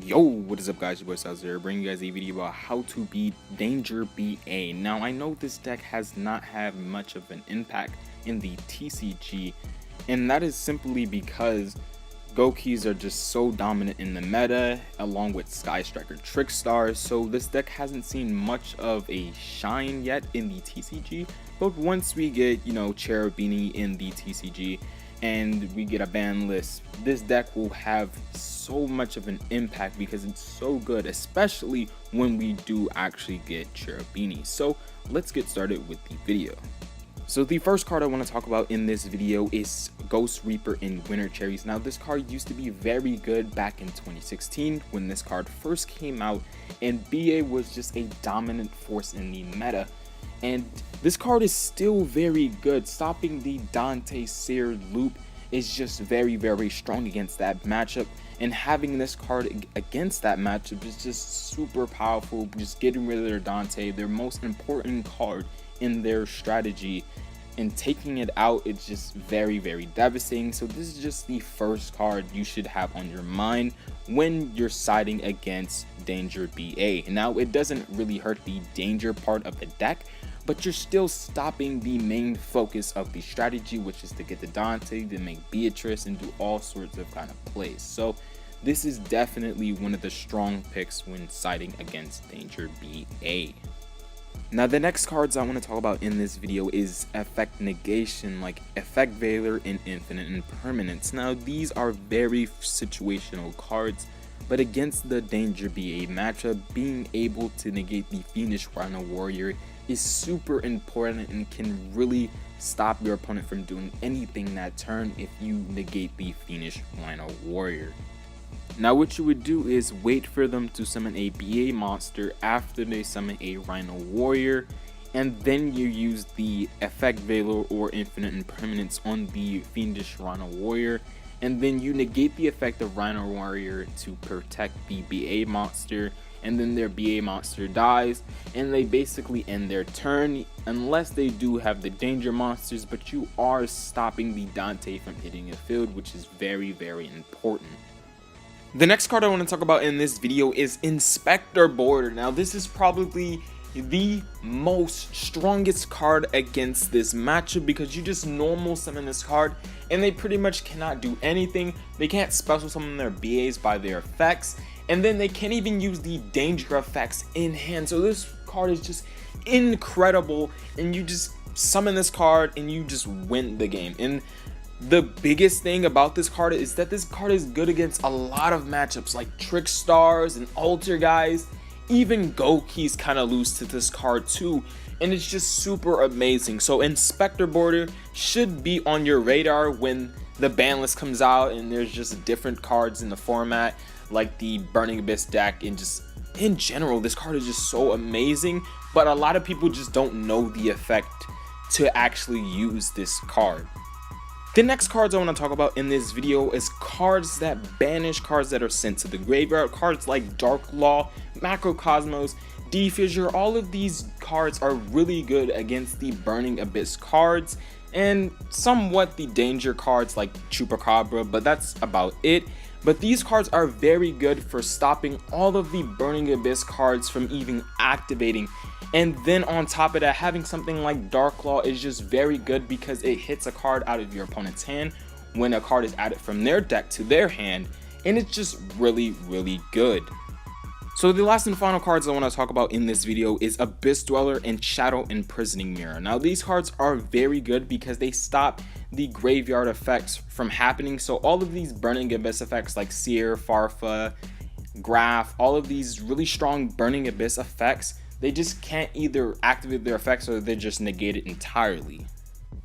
Yo, what is up guys, your boy Styles here, bringing you guys a video about how to beat Danger BA. Now I know this deck has not had much of an impact in the TCG, and that is simply because Gokis are just so dominant in the meta, along with Sky Striker Trickstars, so this deck hasn't seen much of a shine yet in the TCG, but once we get, Cherubini in the TCG, and we get a ban list, this deck will have so much of an impact because it's so good, especially when we do actually get Cherubini. So let's get started with the video. So the first card I want to talk about in this video is Ghost Reaper in Winter Cherries. Now this card used to be very good back in 2016 when this card first came out, and BA was just a dominant force in the meta. And this card is still very good. Stopping the Dante Seer loop is just very strong against that matchup, and having this card against that matchup is just super powerful. Just getting rid of their Dante, their most important card in their strategy, and taking it out, it's just very devastating. So this is just the first card you should have on your mind when you're siding against Danger BA. Now it doesn't really hurt the danger part of the deck, but you're still stopping the main focus of the strategy, which is to get the Dante, to make Beatrice, and do all sorts of kind of plays. So this is definitely one of the strong picks when siding against Danger BA. Now the next cards I want to talk about in this video is Effect Negation, like Effect Veiler and Infinite Impermanence. Now these are very situational cards, but against the Danger BA matchup, being able to negate the Fiendish Rhino Warrior is super important and can really stop your opponent from doing anything that turn if you negate the Fiendish Rhino Warrior. Now what you would do is wait for them to summon a BA monster after they summon a Rhino Warrior, and then you use the Effect Veiler or Infinite Impermanence on the Fiendish Rhino Warrior, and then you negate the effect of Rhino Warrior to protect the BA monster, and then their BA monster dies, and they basically end their turn, unless they do have the danger monsters, but you are stopping the Dante from hitting the field, which is very important. The next card I want to talk about in this video is Inspector Border. Now this is probably the most strongest card against this matchup because you just normal summon this card and they pretty much cannot do anything. They can't special summon their BAs by their effects, and then they can't even use the danger effects in hand. So this card is just incredible, and you just summon this card and you just win the game. And the biggest thing about this card is that this card is good against a lot of matchups like Trickstars and Alter guys. Even Gokis kind of lose to this card too, and it's just super amazing. So Inspector Border should be on your radar when the ban list comes out and there's just different cards in the format like the Burning Abyss deck, and just in general this card is just so amazing, but a lot of people just don't know the effect to actually use this card. The next cards I want to talk about in this video is cards that banish cards that are sent to the graveyard. Cards like Dark Law, Macrocosmos, Defissure. All of these cards are really good against the Burning Abyss cards, and somewhat the danger cards like Chupacabra, but that's about it. But these cards are very good for stopping all of the Burning Abyss cards from even activating. And then on top of that, having something like Dark Claw is just very good because it hits a card out of your opponent's hand when a card is added from their deck to their hand, and it's just really good. So the last and final cards I want to talk about in this video is Abyss Dweller and Shadow Imprisoning Mirror. Now these cards are very good because they stop the graveyard effects from happening. So all of these Burning Abyss effects like Seer, Farfa, Graph, all of these really strong Burning Abyss effects, they just can't either activate their effects or they just negate it entirely.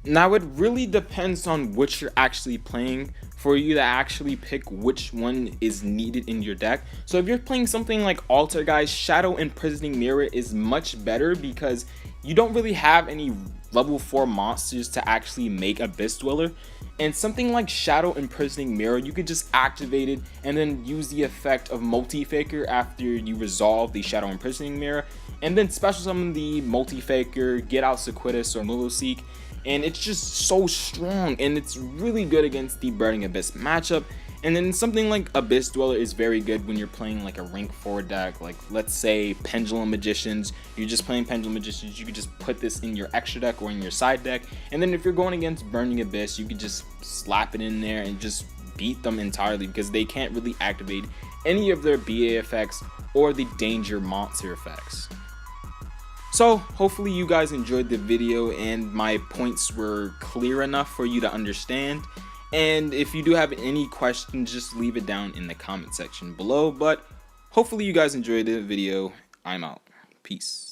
Now it really depends on what you're actually playing for you to actually pick which one is needed in your deck. So if you're playing something like Alter guys, Shadow Imprisoning Mirror is much better because you don't really have any level 4 monsters to actually make Abyss Dweller. And something like Shadow Imprisoning Mirror, you could just activate it and then use the effect of Multi-Faker after you resolve the Shadow Imprisoning Mirror, and then special summon the Multi-Faker, get out Sequidus or Muluseek, and it's just so strong, and it's really good against the Burning Abyss matchup. And then something like Abyss Dweller is very good when you're playing like a rank 4 deck, like let's say Pendulum Magicians. You're just playing Pendulum Magicians, you could just put this in your extra deck or in your side deck. And then if you're going against Burning Abyss, you could just slap it in there and just beat them entirely, because they can't really activate any of their BA effects or the danger monster effects. So hopefully you guys enjoyed the video and my points were clear enough for you to understand. And if you do have any questions, just leave it down in the comment section below. But hopefully you guys enjoyed the video. I'm out. Peace.